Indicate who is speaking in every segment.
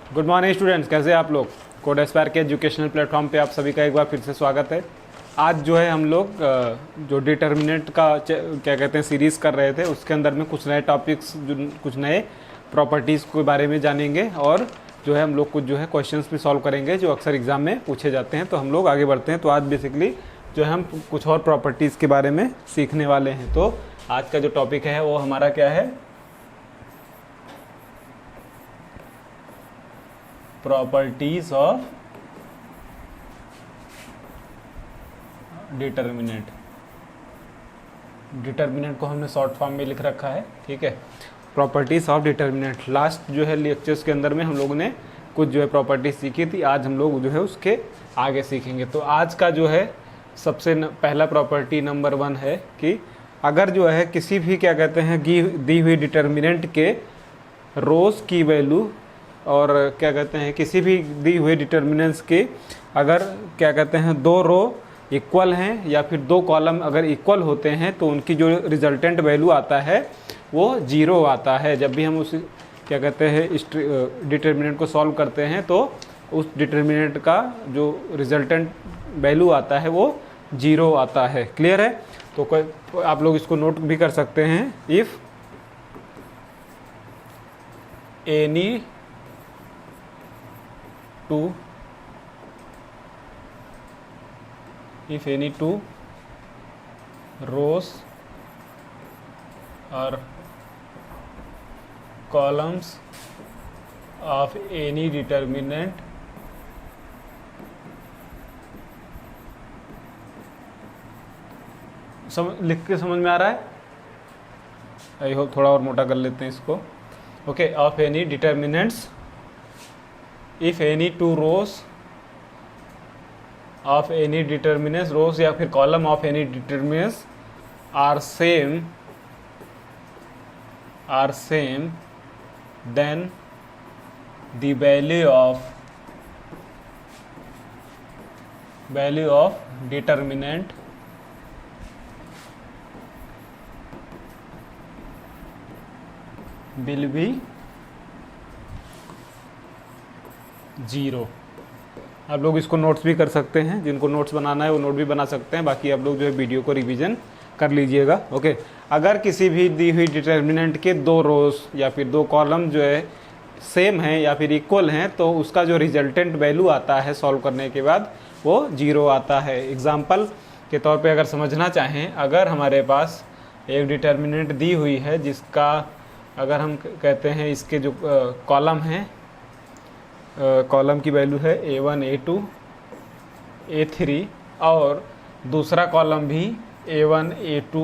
Speaker 1: Good morning students, कैसे हैं आप लोग। कोड एस्पायर के एजुकेशनल प्लेटफॉर्म पे आप सभी का एक बार फिर से स्वागत है। आज जो है हम लोग जो डिटर्मिनेंट का क्या कहते हैं सीरीज़ कर रहे थे, उसके अंदर में कुछ नए टॉपिक्स, कुछ नए प्रॉपर्टीज़ के बारे में जानेंगे और जो है हम लोग कुछ जो है क्वेश्चंस भी सॉल्व करेंगे जो अक्सर एग्ज़ाम में पूछे जाते हैं। तो हम लोग आगे बढ़ते हैं। तो आज बेसिकली जो है हम कुछ और प्रॉपर्टीज़ के बारे में सीखने वाले हैं। तो आज का जो टॉपिक है वो हमारा क्या है, प्रॉपर्टीज ऑफ डिटर्मिनेंट। डिटर्मिनेंट को हमने शॉर्ट फॉर्म में लिख रखा है, ठीक है। Properties of determinant. लास्ट जो है लेक्चर्स के अंदर में हम लोगों ने कुछ जो है प्रॉपर्टीज सीखी थी, आज हम लोग जो है उसके आगे सीखेंगे। तो आज का जो है सबसे पहला प्रॉपर्टी नंबर 1 है कि अगर जो है किसी भी क्या कहते हैं दी हुई डिटर्मिनेंट के रोज की वैल्यू और क्या कहते हैं किसी भी दी हुए डिटर्मिनेंट्स के अगर क्या कहते हैं दो रो इक्वल हैं या फिर दो कॉलम अगर इक्वल होते हैं तो उनकी जो रिजल्टेंट वैल्यू आता है वो 0 आता है। जब भी हम उस क्या कहते हैं इस डिटर्मिनेंट को सॉल्व करते हैं तो उस डिटर्मिनेंट का जो रिजल्टेंट वैल्यू आता है वो 0 आता है। क्लियर है। तो आप लोग इसको नोट भी कर सकते हैं। If any two rows or columns of any determinant लिख के समझ में आ रहा है। आई होप थोड़ा और मोटा कर लेते हैं इसको। Okay, of any determinants if any two rows of any determinants, rows या फिर column of any determinants are same then the value of determinant will be 0। आप लोग इसको नोट्स भी कर सकते हैं, जिनको नोट्स बनाना है वो नोट भी बना सकते हैं। बाकी आप लोग जो है वीडियो को रिवीजन कर लीजिएगा। ओके, अगर किसी भी दी हुई डिटर्मिनेंट के दो रोज या फिर दो कॉलम जो है सेम हैं या फिर इक्वल हैं तो उसका जो रिजल्टेंट वैल्यू आता है सॉल्व करने के बाद वो 0 आता है। एग्जाम्पल के तौर पे अगर समझना चाहें, अगर हमारे पास एक डिटर्मिनेंट दी हुई है जिसका अगर हम कहते हैं इसके जो कॉलम हैं, कॉलम की वैल्यू है A1 A2 A3 और दूसरा कॉलम भी A1 A2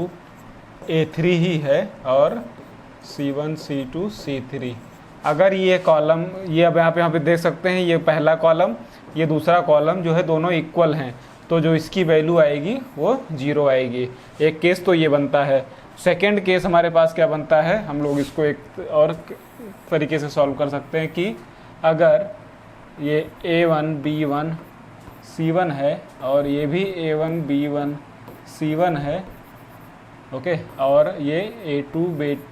Speaker 1: A3 ही है और C1 C2 C3। अगर ये कॉलम, ये अब यहाँ पे देख सकते हैं, ये पहला कॉलम ये दूसरा कॉलम जो है दोनों इक्वल हैं तो जो इसकी वैल्यू आएगी वो 0 आएगी। एक केस तो ये बनता है। सेकेंड केस हमारे पास क्या बनता है, हम लोग इसको एक और तरीके से सॉल्व कर सकते हैं कि अगर ये A1 B1 C1 है और ये भी A1 B1 C1 है, ओके, और ये A2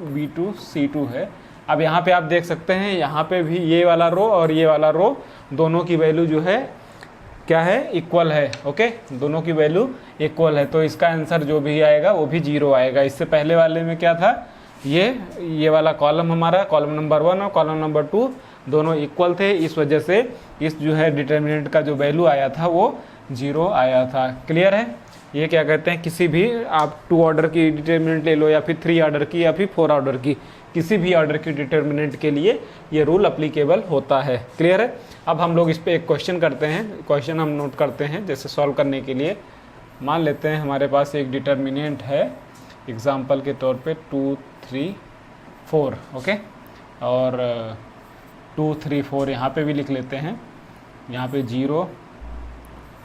Speaker 1: B2 C2 है। अब यहाँ पे आप देख सकते हैं, यहाँ पे भी ये वाला रो और ये वाला रो दोनों की वैल्यू जो है क्या है, इक्वल है। ओके, दोनों की वैल्यू इक्वल है तो इसका आंसर जो भी आएगा वो भी 0 आएगा। इससे पहले वाले में क्या था, ये वाला कॉलम हमारा कॉलम नंबर 1 और कॉलम नंबर 2 दोनों इक्वल थे, इस वजह से इस जो है डिटर्मिनेंट का जो वैल्यू आया था वो 0 आया था। क्लियर है। ये क्या कहते हैं, किसी भी आप 2 ऑर्डर की डिटर्मिनेंट ले लो या फिर 3 ऑर्डर की या फिर 4 ऑर्डर की, किसी भी ऑर्डर की डिटर्मिनेंट के लिए ये रूल अप्लीकेबल होता है। क्लियर है। अब हम लोग इस पर एक क्वेश्चन करते हैं। क्वेश्चन हम नोट करते हैं जैसे सॉल्व करने के लिए। मान लेते हैं हमारे पास एक डिटर्मिनेंट है, एग्जाम्पल के तौर पे 2 3 4, ओके, और 2 3 4 यहाँ पे भी लिख लेते हैं, यहाँ पे 0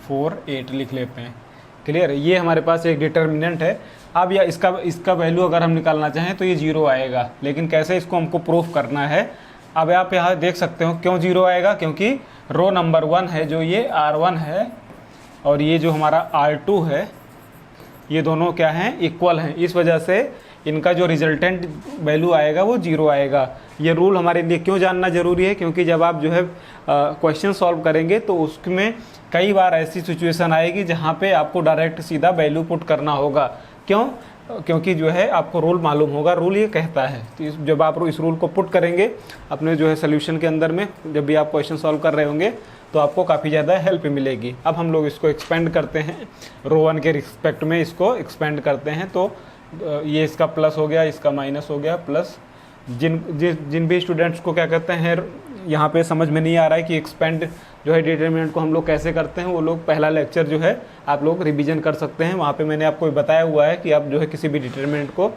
Speaker 1: 4 8 लिख लेते हैं। क्लियर। ये हमारे पास एक डिटर्मिनेंट है। अब या इसका वैल्यू अगर हम निकालना चाहें तो ये 0 आएगा, लेकिन कैसे इसको हमको प्रूफ करना है। अब आप यहाँ देख सकते हो क्यों 0 आएगा, क्योंकि रो नंबर 1 है जो ये R1 है और ये जो हमारा R2 है, ये दोनों क्या हैं, इक्वल हैं। इस वजह से इनका जो रिजल्टेंट वैल्यू आएगा वो 0 आएगा। ये रूल हमारे लिए क्यों जानना ज़रूरी है, क्योंकि जब आप जो है क्वेश्चन सॉल्व करेंगे तो उसमें कई बार ऐसी सिचुएशन आएगी जहाँ पे आपको डायरेक्ट सीधा वैल्यू पुट करना होगा। क्यों? क्योंकि जो है आपको रूल मालूम होगा, रूल ये कहता है। तो जब आप इस रूल को पुट करेंगे अपने जो है सोल्यूशन के अंदर में, जब भी आप क्वेश्चन सॉल्व कर रहे होंगे तो आपको काफ़ी ज़्यादा हेल्प मिलेगी। अब हम लोग इसको एक्सपेंड करते हैं, रो 1 के रिस्पेक्ट में इसको एक्सपेंड करते हैं। तो ये इसका प्लस हो गया, इसका माइनस हो गया, प्लस जिन भी स्टूडेंट्स को क्या कहते हैं यहाँ पे समझ में नहीं आ रहा है कि एक्सपेंड जो है डिटरमिनेंट को हम लोग कैसे करते हैं, वो लोग पहला लेक्चर जो है आप लोग रिवीजन कर सकते हैं। वहाँ पे मैंने आपको बताया हुआ है कि आप जो है किसी भी डिटरमिनेंट को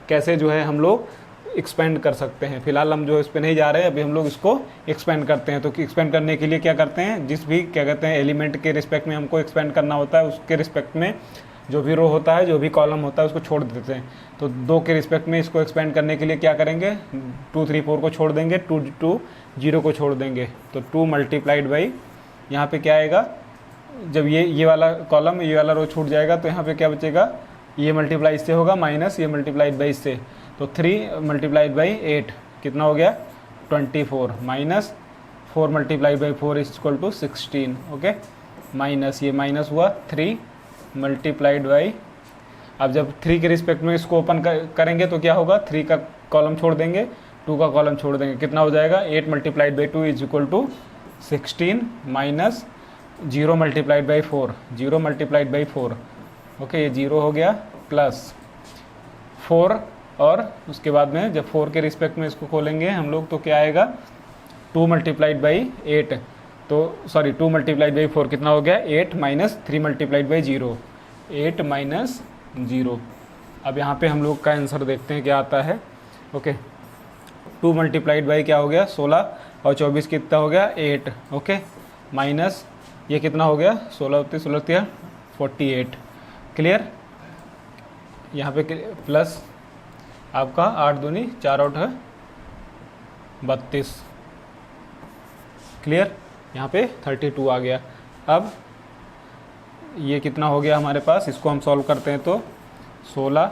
Speaker 1: कैसे जो है हम लोग एक्सपेंड कर सकते हैं। फिलहाल हम जो इस पर नहीं जा रहे हैं, अभी हम लोग इसको एक्सपेंड करते हैं। तो एक्सपेंड करने के लिए क्या करते हैं, जिस भी क्या कहते हैं एलिमेंट के रिस्पेक्ट में हमको एक्सपेंड करना होता है, उसके रिस्पेक्ट में जो भी रो होता है, जो भी कॉलम होता है, उसको छोड़ देते हैं। तो 2 के रिस्पेक्ट में इसको एक्सपेंड करने के लिए क्या करेंगे, 2 3 4 को छोड़ देंगे, 2 2 0 को छोड़ देंगे। तो 2 मल्टीप्लाइड बाई यहाँ पे क्या आएगा, जब ये वाला कॉलम ये वाला रो छूट जाएगा तो यहाँ पे क्या बचेगा, ये मल्टीप्लाई इससे होगा माइनस ये मल्टीप्लाइड बाई इससे। तो 3 मल्टीप्लाइड बाई 8 कितना हो गया 24, minus 4 multiplied by 4 is equal to 16। Okay, minus ये माइनस हुआ 3 मल्टीप्लाइड बाई, अब जब 3 के रिस्पेक्ट में इसको ओपन करेंगे तो क्या होगा, 3 का कॉलम छोड़ देंगे, 2 का कॉलम छोड़ देंगे, कितना हो जाएगा 8 multiplied by 2 is equal to 16, minus 0 multiplied by 4, 0 multiplied by 4। Okay, ये 0 हो गया, प्लस 4, और उसके बाद में जब 4 के रिस्पेक्ट में इसको खोलेंगे हम लोग तो क्या आएगा 2 मल्टीप्लाइड बाई 8, तो सॉरी 2 मल्टीप्लाइड बाई 4 कितना हो गया 8 माइनस 3 मल्टीप्लाइड बाई 0, 8 माइनस 0। अब यहाँ पे हम लोग का आंसर देखते हैं क्या आता है। ओके, 2 मल्टीप्लाइड बाई क्या हो गया 16 और 24 कितना हो गया 8। ओके, माइनस ये कितना हो गया 16 48। क्लियर? यहाँ पे प्लस आपका 8 दूनी 4 8 है 32। क्लियर? यहाँ पे 32 आ गया। अब ये कितना हो गया हमारे पास, इसको हम सॉल्व करते हैं तो 16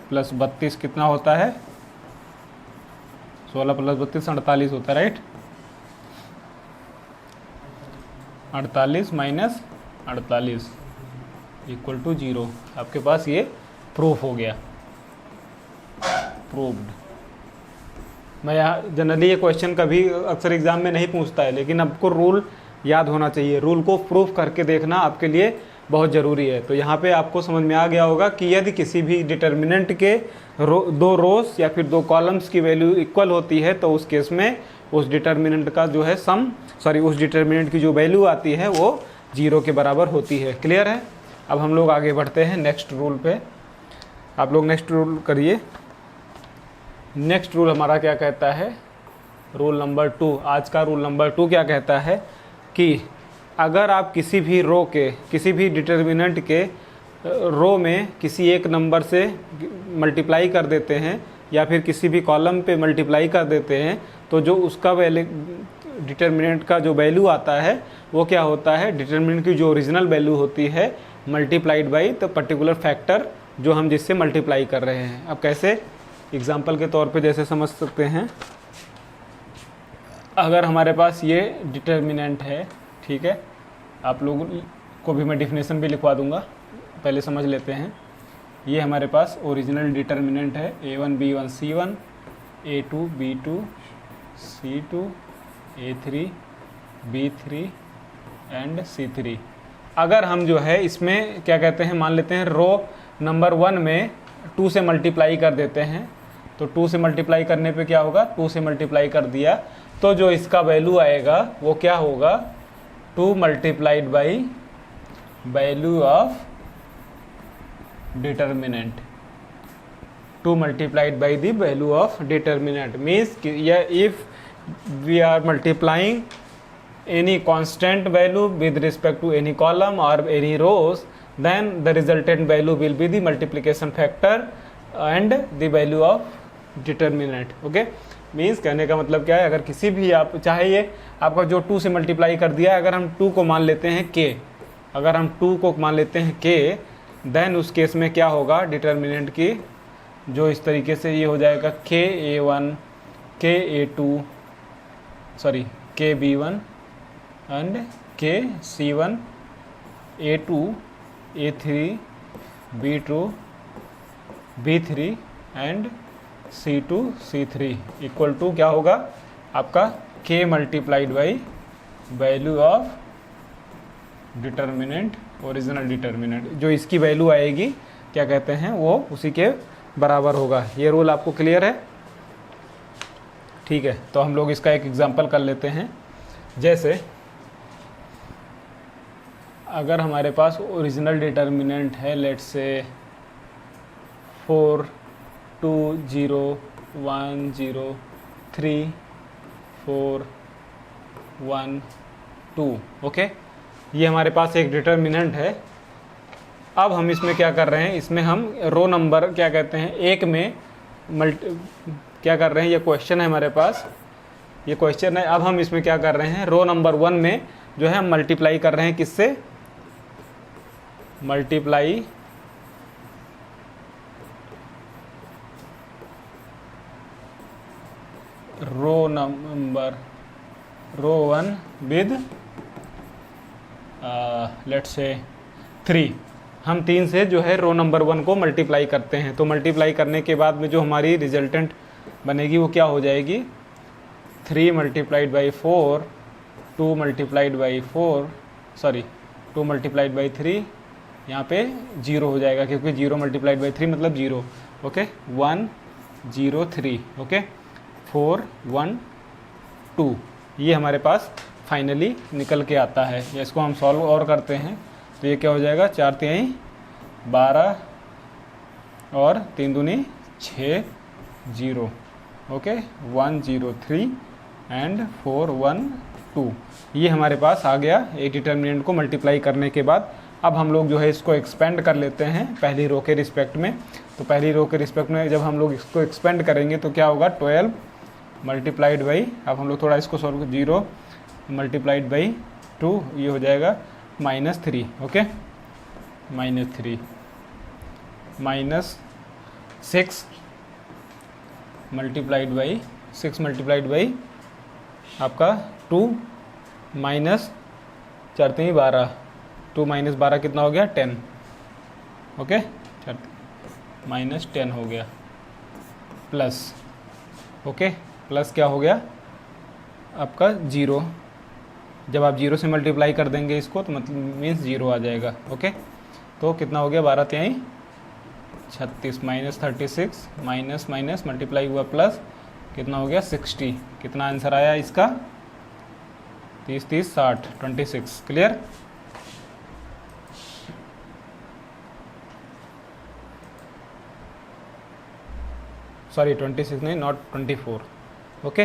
Speaker 1: प्लस 32 कितना होता है, 16 प्लस 32 48 होता है, राइट? 48 minus 48 equal to 0। आपके पास ये प्रूफ हो गया, प्रूव्ड। मैं यहाँ जनरली ये क्वेश्चन कभी अक्सर एग्जाम में नहीं पूछता है, लेकिन आपको रूल याद होना चाहिए, रूल को प्रूफ करके देखना आपके लिए बहुत ज़रूरी है। तो यहाँ पे आपको समझ में आ गया होगा कि यदि किसी भी डिटर्मिनेंट के 2 रोज या फिर 2 कॉलम्स की वैल्यू इक्वल होती है तो उस केस में उस डिटर्मिनेंट का जो है उस डिटर्मिनेंट की जो वैल्यू आती है वो 0 के बराबर होती है। क्लियर है? अब हम लोग आगे बढ़ते हैं नेक्स्ट रूल पे। आप लोग नेक्स्ट रूल करिए। नेक्स्ट रूल हमारा क्या कहता है, रूल नंबर 2। आज का रूल नंबर 2 क्या कहता है कि अगर आप किसी भी रो के, किसी भी डिटर्मिनेंट के रो में किसी एक नंबर से मल्टीप्लाई कर देते हैं या फिर किसी भी कॉलम पे मल्टीप्लाई कर देते हैं तो जो उसका डिटर्मिनेंट का जो वैल्यू आता है वो क्या होता है, डिटर्मिनेंट की जो ओरिजिनल वैल्यू होती है multiplied by the particular factor जो हम जिससे मल्टीप्लाई कर रहे हैं। अब कैसे, एग्जाम्पल के तौर पे जैसे समझ सकते हैं, अगर हमारे पास ये डिटर्मिनेंट है, ठीक है, आप लोगों को भी मैं डिफिनेशन भी लिखवा दूंगा, पहले समझ लेते हैं। ये हमारे पास ओरिजिनल डिटर्मिनेंट है A1 B1 C1, A2 B2 C2, A3 B3 and C3। अगर हम जो है इसमें क्या कहते हैं, मान लेते हैं रो नंबर 1 में 2 से मल्टीप्लाई कर देते हैं, तो 2 से मल्टीप्लाई करने पे क्या होगा, 2 से मल्टीप्लाई कर दिया तो जो इसका वैल्यू आएगा वो क्या होगा 2 multiplied by value of determinant, 2 multiplied by the value of determinant means if we are multiplying any constant value with respect to any column or any rows, then the resultant value will be the multiplication factor and the value of determinant. Okay, means कहने का मतलब क्या है, अगर किसी भी आप चाहे ये आपका जो 2 से मल्टीप्लाई कर दिया है, अगर हम 2 को मान लेते हैं k, अगर हम 2 को मान लेते हैं k, देन उस केस में क्या होगा, डिटर्मिनेंट की जो इस तरीके से ये हो जाएगा KA1 KA2 sorry KB1 and KC1 A2 A3 B2 B3 and C2 C3 equal to क्या होगा आपका K multiplied by value of determinant original determinant, जो इसकी वैल्यू आएगी क्या कहते हैं वो उसी के बराबर होगा। ये रूल आपको क्लियर है? ठीक है, तो हम लोग इसका एक एग्जांपल कर लेते हैं। जैसे अगर हमारे पास ओरिजिनल डिटर्मिनेंट है लेट्स से 4 2 0 1 0 3 4 1 2 ओके, ये हमारे पास एक डिटर्मिनेंट है। अब हम इसमें क्या कर रहे हैं, इसमें हम रो नंबर क्या कहते हैं एक में क्या कर रहे हैं, ये क्वेश्चन है हमारे पास, ये क्वेश्चन है। अब हम इसमें क्या कर रहे हैं, रो नंबर 1 में जो है हम मल्टीप्लाई कर रहे हैं किससे, multiply row 1 with let's say 3। हम 3 से जो है रो नंबर 1 को मल्टीप्लाई करते हैं। तो मल्टीप्लाई करने के बाद में जो हमारी रिजल्टेंट बनेगी वो क्या हो जाएगी, 3 multiplied by 4 2 multiplied by 4 sorry 2 multiplied by 3, यहाँ पे 0 हो जाएगा क्योंकि 0 मल्टीप्लाइड बाई 3 मतलब 0। ओके 1 0 3 ओके 4 1 2, ये हमारे पास फाइनली निकल के आता है। इसको हम सॉल्व और करते हैं तो ये क्या हो जाएगा, 4 3 12 और 3 दूनी 6 0 ओके 1 0 3 एंड 4 1 2, ये हमारे पास आ गया एक डिटर्मिनेंट को मल्टीप्लाई करने के बाद। अब हम लोग जो है इसको एक्सपेंड कर लेते हैं पहली रो के रिस्पेक्ट में। तो पहली रो के रिस्पेक्ट में जब हम लोग इसको एक्सपेंड करेंगे तो क्या होगा, 12 मल्टीप्लाइड बाई, अब हम लोग थोड़ा इसको सॉल्व, 0 मल्टीप्लाइड बाई 2, ये हो जाएगा -3 okay -3 -6 multiplied by 6 multiplied by आपका 2 माइनस 4 3 12, 2 माइनस 12 कितना हो गया, 10 ओके -10 हो गया प्लस ओके प्लस क्या हो गया आपका 0। जब आप 0 से मल्टीप्लाई कर देंगे इसको तो मतलब मीन्स 0 आ जाएगा ओके। तो कितना हो गया, 12 3 36 -36 माइनस माइनस मल्टीप्लाई हुआ प्लस, कितना हो गया 60। कितना आंसर आया इसका, 30 30 60 26। क्लियर? सॉरी 26 नहीं, नॉट 24 ओके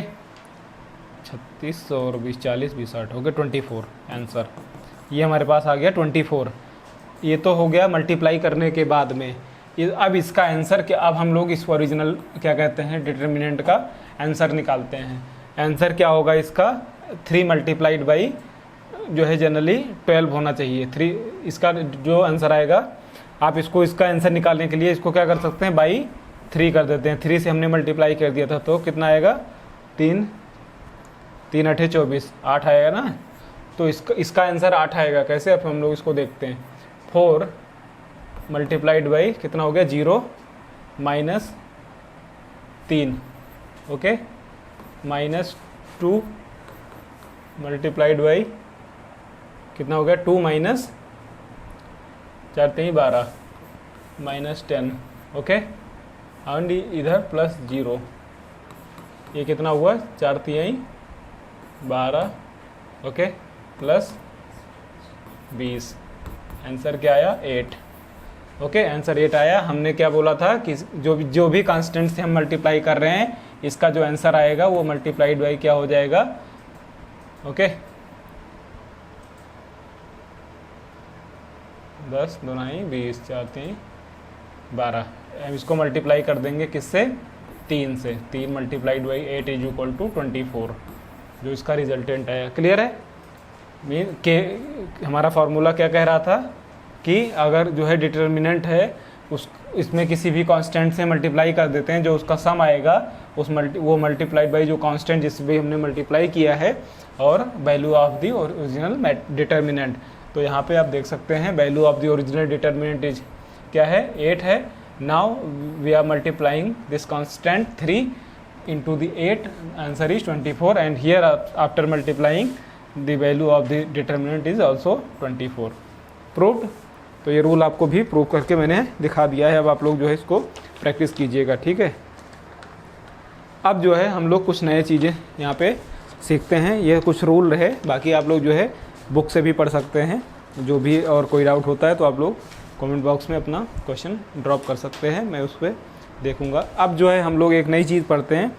Speaker 1: 36 और 20 40 20 60 हो गया 24 आंसर। ये हमारे पास आ गया 24। ये तो हो गया मल्टीप्लाई करने के बाद में। अब इसका आंसर क्या, अब हम लोग इस ओरिजिनल क्या कहते हैं डिटर्मिनेंट का आंसर निकालते हैं। आंसर क्या होगा इसका, 3 मल्टीप्लाइड बाई जो है जनरली 12 होना चाहिए। 3 इसका जो आंसर आएगा, आप इसको इसका आंसर निकालने के लिए इसको क्या कर सकते हैं, बाई 3 कर देते हैं। 3 से हमने मल्टीप्लाई कर दिया था तो कितना आएगा, 3 3 8 24 8 आएगा ना। तो इसका आंसर 8 आएगा। कैसे, अब हम लोग इसको देखते हैं। 4 मल्टीप्लाइड बाई कितना हो गया, 0 माइनस 3 ओके -2 मल्टीप्लाइड बाई कितना हो गया, 2 माइनस 4 3 12 -10 ओके एंड इधर प्लस 0। ये कितना हुआ, 4 3 12 ओके प्लस 20। आंसर क्या आया, 8 ओके आंसर 8 आया। हमने क्या बोला था कि जो भी कांस्टेंट से हम मल्टीप्लाई कर रहे हैं इसका जो आंसर आएगा वो मल्टीप्लाइड बाई क्या हो जाएगा ओके 10 2 20 4 3 12। हम इसको मल्टीप्लाई कर देंगे किससे, 3 से। 3 multiplied by 8 is equal to 24 जो इसका रिजल्टेंट आया। क्लियर है? मीन के हमारा फार्मूला क्या कह रहा था कि अगर जो है डिटर्मिनेंट है उस इसमें किसी भी कांस्टेंट से मल्टीप्लाई कर देते हैं, जो उसका सम आएगा वो मल्टीप्लाइड बाई जो कांस्टेंट जिस भी हमने मल्टीप्लाई किया है और value of the original determinant. तो यहाँ पे आप देख सकते हैं value of the original determinant is क्या है, 8 है। Now we are multiplying this constant 3 into the 8, answer is 24, and here after multiplying the value of the determinant is also 24. proved। तो ये रूल आपको भी प्रूव करके मैंने दिखा दिया है। अब आप लोग जो है इसको प्रैक्टिस कीजिएगा, ठीक है। अब जो है हम लोग कुछ नए चीज़ें यहाँ पे सीखते हैं। ये कुछ रूल रहे, बाकी आप लोग जो है बुक से भी पढ़ सकते हैं। जो भी और कोई डाउट होता है तो आप लोग कमेंट बॉक्स में अपना क्वेश्चन ड्रॉप कर सकते हैं, मैं उस पर देखूंगा। अब जो है हम लोग एक नई चीज़ पढ़ते हैं,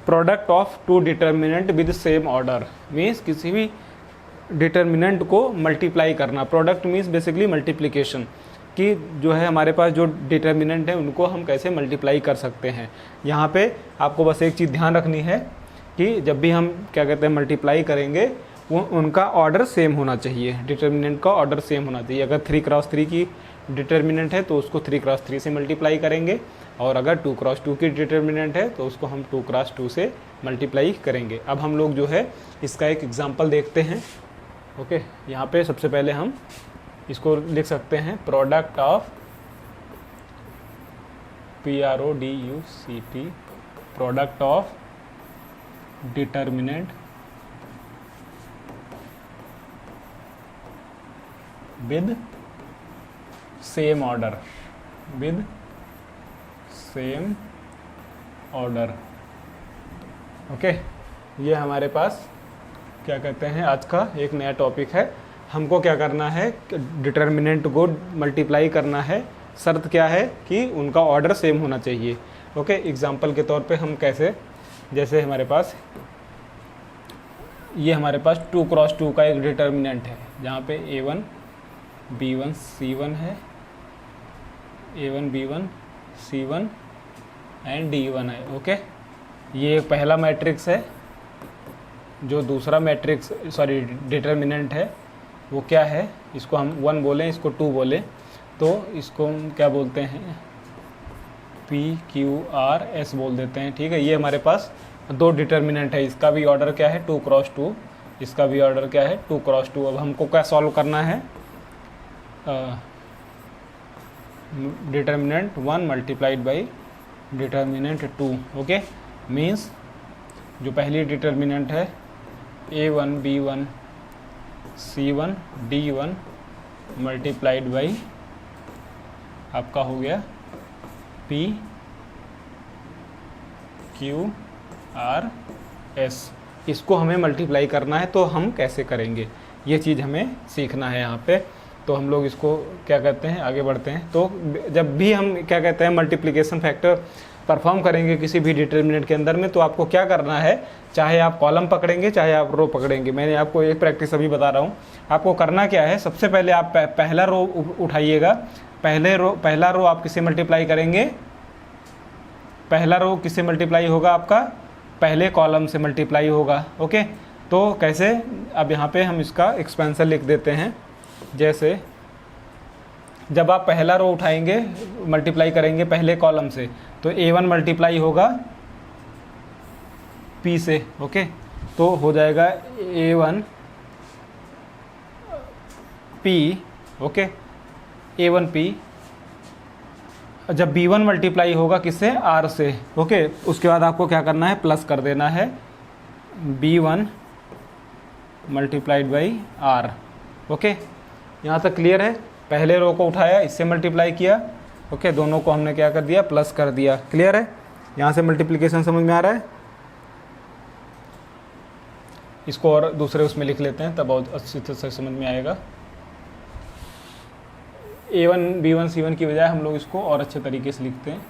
Speaker 1: product of two determinant with same order. Means किसी भी डिटर्मिनेंट को मल्टीप्लाई करना। प्रोडक्ट मीन्स बेसिकली मल्टीप्लिकेशन, कि जो है हमारे पास जो डिटर्मिनेंट है उनको हम कैसे मल्टीप्लाई कर सकते हैं। यहाँ पे आपको बस एक चीज़ ध्यान रखनी है कि जब भी हम क्या कहते हैं मल्टीप्लाई करेंगे वो उनका ऑर्डर सेम होना चाहिए, डिटर्मिनेंट का ऑर्डर सेम होना चाहिए। अगर 3×3 की डिटर्मिनेंट है तो उसको 3×3 से मल्टीप्लाई करेंगे, और अगर 2×2 की डिटर्मिनेंट है तो उसको हम 2×2 से मल्टीप्लाई करेंगे। अब हम लोग जो है इसका एक एग्जांपल देखते हैं। ओके, यहाँ पे सबसे पहले हम इसको लिख सकते हैं, product of PRODUCT, product of determinant with same order, with same order. Okay, ये हमारे पास क्या कहते हैं आज का एक नया टॉपिक है। हमको क्या करना है, डिटर्मिनेंट को मल्टीप्लाई करना है। शर्त क्या है कि उनका ऑर्डर सेम होना चाहिए। ओके, एग्जांपल के तौर पे हम कैसे, जैसे हमारे पास ये हमारे पास 2×2 का एक डिटर्मिनेंट है, जहाँ पे A1 B1 C1 है, A1 B1 C1 and D1 है। ओके, ये पहला मैट्रिक्स है। जो दूसरा मैट्रिक्स डिटर्मिनेंट है वो क्या है, इसको हम 1 बोलें, इसको 2 बोलें, तो इसको हम क्या बोलते हैं, PQRS बोल देते हैं। ठीक है, ये हमारे पास 2 डिटर्मिनेंट है। इसका भी ऑर्डर क्या है, 2×2, इसका भी ऑर्डर क्या है, 2×2। अब हमको क्या सॉल्व करना है, determinant 1 multiplied by determinant 2। Okay, means जो पहली डिटर्मिनेंट है A1 B1 C1 D1 multiplied by आपका हो गया PQRS। इसको हमें मल्टीप्लाई करना है, तो हम कैसे करेंगे ये चीज़ हमें सीखना है यहाँ पे। तो हम लोग इसको क्या कहते हैं, आगे बढ़ते हैं। तो जब भी हम क्या कहते हैं मल्टीप्लिकेशन फैक्टर परफॉर्म करेंगे किसी भी डिटर्मिनेंट के अंदर में, तो आपको क्या करना है, चाहे आप कॉलम पकड़ेंगे चाहे आप रो पकड़ेंगे। मैंने आपको एक प्रैक्टिस अभी बता रहा हूँ। आपको करना क्या है, सबसे पहले आप पहला रो उठाइएगा। पहला रो आप किससे मल्टीप्लाई करेंगे, पहला रो किससे मल्टीप्लाई होगा, आपका पहले कॉलम से मल्टीप्लाई होगा। ओके, तो कैसे, अब यहाँ पे हम इसका एक्सपेंशन लिख देते हैं। जैसे जब आप पहला रो उठाएंगे, मल्टीप्लाई करेंगे पहले कॉलम से, तो A1 मल्टीप्लाई होगा P से। ओके, तो हो जाएगा A1 P। Okay, A1 P। जब B1 मल्टीप्लाई होगा किससे, R से। ओके, उसके बाद आपको क्या करना है, प्लस कर देना है B1 multiplied by R। Okay, यहाँ तक क्लियर है। पहले रो को उठाया, इससे मल्टीप्लाई किया। ओके, दोनों को हमने क्या कर दिया, प्लस कर दिया। क्लियर है, यहाँ से मल्टीप्लिकेशन समझ में आ रहा है। इसको और दूसरे उसमें लिख लेते हैं, तब बहुत अच्छी तरह से समझ में आएगा। A1 B1 C1 की बजाय हम लोग इसको और अच्छे तरीके से लिखते हैं।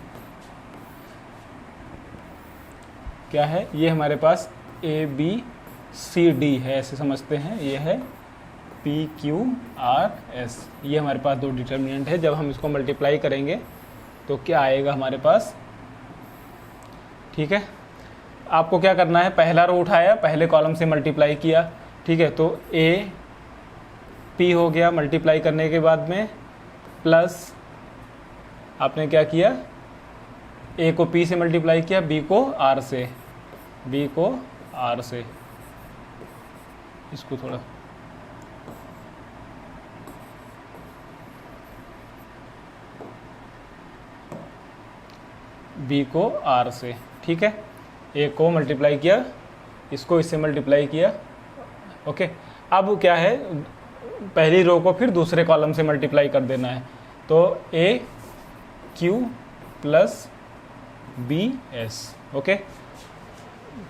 Speaker 1: क्या है, ये हमारे पास ABCD है, ऐसे समझते हैं। ये है PQRS। ये हमारे पास 2 डिटर्मिनेंट है। जब हम इसको मल्टीप्लाई करेंगे तो क्या आएगा हमारे पास, ठीक है। आपको क्या करना है, पहला रो उठाया, पहले कॉलम से मल्टीप्लाई किया। ठीक है, तो AP हो गया, मल्टीप्लाई करने के बाद में प्लस आपने क्या किया, ए को पी से मल्टीप्लाई किया, बी को आर से, बी को आर से, इसको थोड़ा बी को आर से, ठीक है। ए को मल्टीप्लाई किया, इसको इससे मल्टीप्लाई किया, ओके। अब क्या है, पहली रो को फिर दूसरे कॉलम से मल्टीप्लाई कर देना है, तो a q plus b s, okay.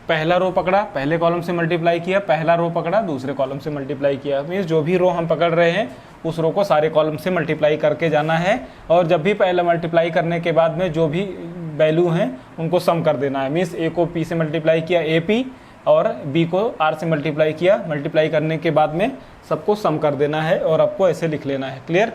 Speaker 1: पहला रो पकड़ा, पहले कॉलम से मल्टीप्लाई किया, पहला रो पकड़ा, दूसरे कॉलम से मल्टीप्लाई किया, मीन्स जो भी रो हम पकड़ रहे हैं उस रो को सारे कॉलम से मल्टीप्लाई करके जाना है, और जब भी पहला मल्टीप्लाई करने के बाद में जो भी वैल्यू हैं उनको सम कर देना है। मीन्स ए को पी से मल्टीप्लाई किया ए पी, और बी को आर से मल्टीप्लाई किया, मल्टीप्लाई करने के बाद में सबको सम कर देना है और आपको ऐसे लिख लेना है, क्लियर।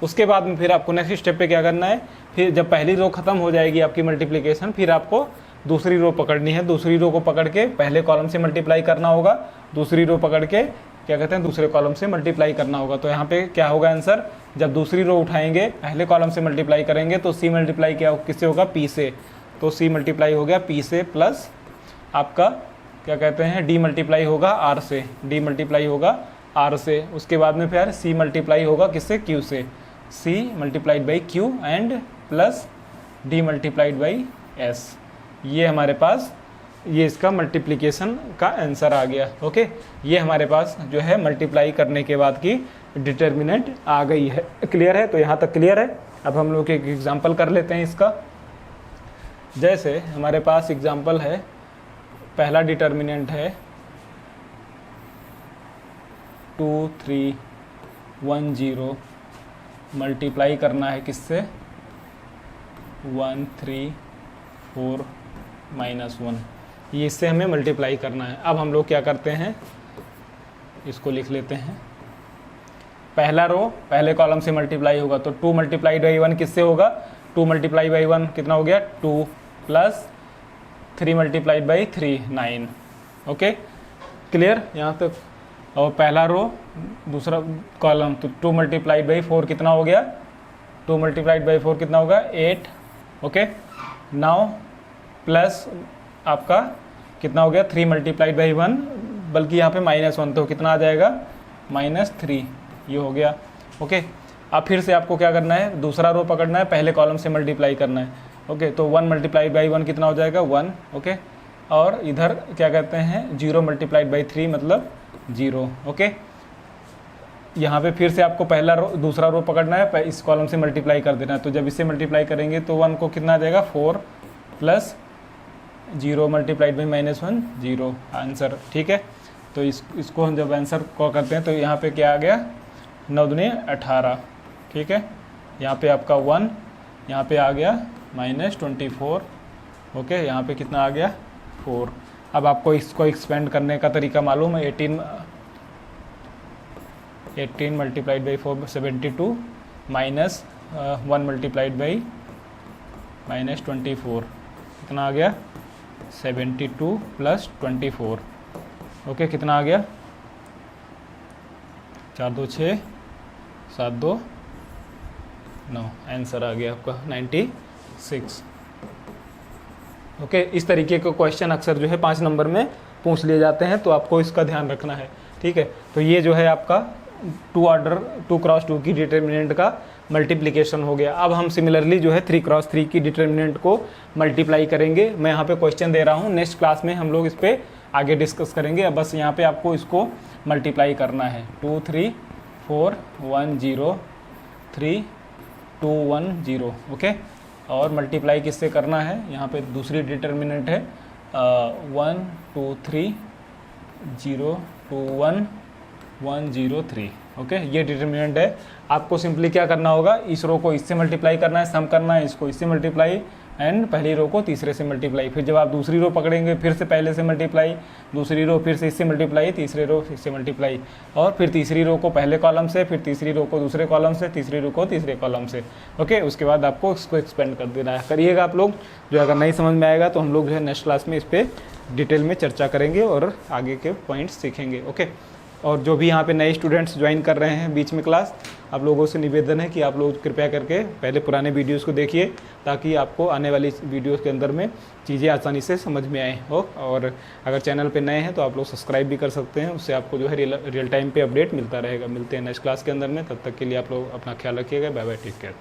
Speaker 1: उसके बाद में फिर आपको नेक्स्ट स्टेप पे क्या करना है, फिर जब पहली रो खत्म हो जाएगी आपकी मल्टीप्लिकेशन, फिर आपको दूसरी रो पकड़नी है, दूसरी रो को पकड़ के पहले कॉलम से मल्टीप्लाई करना होगा, दूसरी रो पकड़ के क्या कहते हैं दूसरे कॉलम से मल्टीप्लाई करना होगा। तो यहाँ पे क्या होगा आंसर, जब दूसरी रो उठाएंगे पहले कॉलम से मल्टीप्लाई करेंगे तो सी मल्टीप्लाई क्या किससे होगा, पी से, तो सी मल्टीप्लाई हो गया पी से, प्लस आपका क्या कहते हैं डी मल्टीप्लाई होगा आर से, डी मल्टीप्लाई होगा आर से। उसके बाद में फिर सी मल्टीप्लाई होगा किससे, क्यू से, c multiplied by q and plus d multiplied by s. ये हमारे पास ये इसका मल्टीप्लिकेशन का आंसर आ गया, ओके। ये हमारे पास जो है मल्टीप्लाई करने के बाद की डिटर्मिनेंट आ गई है, क्लियर है। तो यहाँ तक क्लियर है। अब हम लोग एक एग्जांपल कर लेते हैं इसका। जैसे हमारे पास एग्जांपल है, पहला डिटर्मिनेंट है 2 3 1 0, मल्टीप्लाई करना है किससे, 1 3 4 -1, ये इससे हमें मल्टीप्लाई करना है। अब हम लोग क्या करते हैं, इसको लिख लेते हैं। पहला रो पहले कॉलम से मल्टीप्लाई होगा तो 2 मल्टीप्लाइड बाई 1 किससे होगा, 2 मल्टीप्लाई बाई 1 कितना हो गया 2, plus 3 multiplied by 3 9, okay clear यहाँ तक। और पहला रो दूसरा कॉलम तो 2 मल्टीप्लाइड बाई 4 कितना हो गया, 2 मल्टीप्लाइड बाई 4 कितना होगा 8, ओके। नाउ प्लस आपका कितना हो गया 3 मल्टीप्लाइड बाई 1, बल्कि यहाँ पे -1 तो कितना आ जाएगा -3, ये हो गया, ओके। अब फिर से आपको क्या करना है, दूसरा रो पकड़ना है, पहले कॉलम से मल्टीप्लाई करना है, ओके। तो 1 मल्टीप्लाइड बाई 1 कितना हो जाएगा 1, ओके। और इधर क्या कहते हैं 0 मल्टीप्लाइड बाई 3 मतलब 0, ओके। यहाँ पे फिर से आपको पहला रो दूसरा रो पकड़ना है, इस कॉलम से मल्टीप्लाई कर देना है। तो जब इससे मल्टीप्लाई करेंगे तो 1 को कितना आ जाएगा 4, प्लस 0 मल्टीप्लाइड बाई -1 0, आंसर, ठीक है। तो इसको हम जब आंसर को करते हैं तो यहाँ पे क्या आ गया 9 दूनी 18, ठीक है। यहाँ पे आपका 1, यहाँ पे आ गया -24, ओके। यहाँ पे कितना आ गया 4। अब आपको इसको एक्सपेंड करने का तरीका मालूम है, 18 multiplied by 4 72, minus 1 multiplied by -24 कितना आ गया 72 प्लस 24, ओके। कितना आ गया 4 2 6 7 2 9, आंसर आ गया आपका 96, ओके। इस तरीके के क्वेश्चन अक्सर जो है 5 नंबर में पूछ लिए जाते हैं, तो आपको इसका ध्यान रखना है, ठीक है। तो ये जो है आपका 2 क्रॉस 2 की डिटर्मिनेंट का मल्टीप्लिकेशन हो गया। अब हम सिमिलरली जो है 3 क्रॉस 3 की डिटर्मिनेंट को मल्टीप्लाई करेंगे। मैं यहाँ पे क्वेश्चन दे रहा हूँ, नेक्स्ट क्लास में हम लोग इस पर आगे डिस्कस करेंगे। अब बस यहाँ पे आपको इसको मल्टीप्लाई करना है, 2 3 4 1 0 3 2 1 0, ओके। और मल्टीप्लाई किससे करना है, यहाँ पे दूसरी डिटर्मिनेंट है 1 2 3 0 2 1 1 0 3, ओके। ये डिटर्मिनेंट है। आपको सिंपली क्या करना होगा, इस रो को इससे मल्टीप्लाई करना है, सम करना है, इसको इससे मल्टीप्लाई, एंड पहली रो को तीसरे से मल्टीप्लाई। फिर जब आप दूसरी रो पकड़ेंगे फिर से पहले से मल्टीप्लाई, दूसरी रो फिर से इससे मल्टीप्लाई, तीसरी रो इससे मल्टीप्लाई, और फिर तीसरी रो को पहले कॉलम से, फिर तीसरी रो को दूसरे कॉलम से, तीसरी रो को तीसरे कॉलम से, ओके। उसके बाद आपको इसको एक्सपेंड कर देना है। करिएगा आप लोग, जो अगर नहीं समझ में आएगा तो हम लोग जो है नेक्स्ट क्लास में इस पर डिटेल में चर्चा करेंगे और आगे के पॉइंट्स सीखेंगे, ओके। और जो भी यहाँ पे नए स्टूडेंट्स ज्वाइन कर रहे हैं बीच में क्लास, आप लोगों से निवेदन है कि आप लोग कृपया करके पहले पुराने वीडियोस को देखिए, ताकि आपको आने वाली वीडियोस के अंदर में चीज़ें आसानी से समझ में आए हो। और अगर चैनल पे नए हैं तो आप लोग सब्सक्राइब भी कर सकते हैं, उससे आपको जो है रियल टाइम पे अपडेट मिलता रहेगा। मिलते हैं नेक्स्ट क्लास के अंदर में, तब तक के लिए आप लोग अपना ख्याल रखिएगा। Bye bye, take care.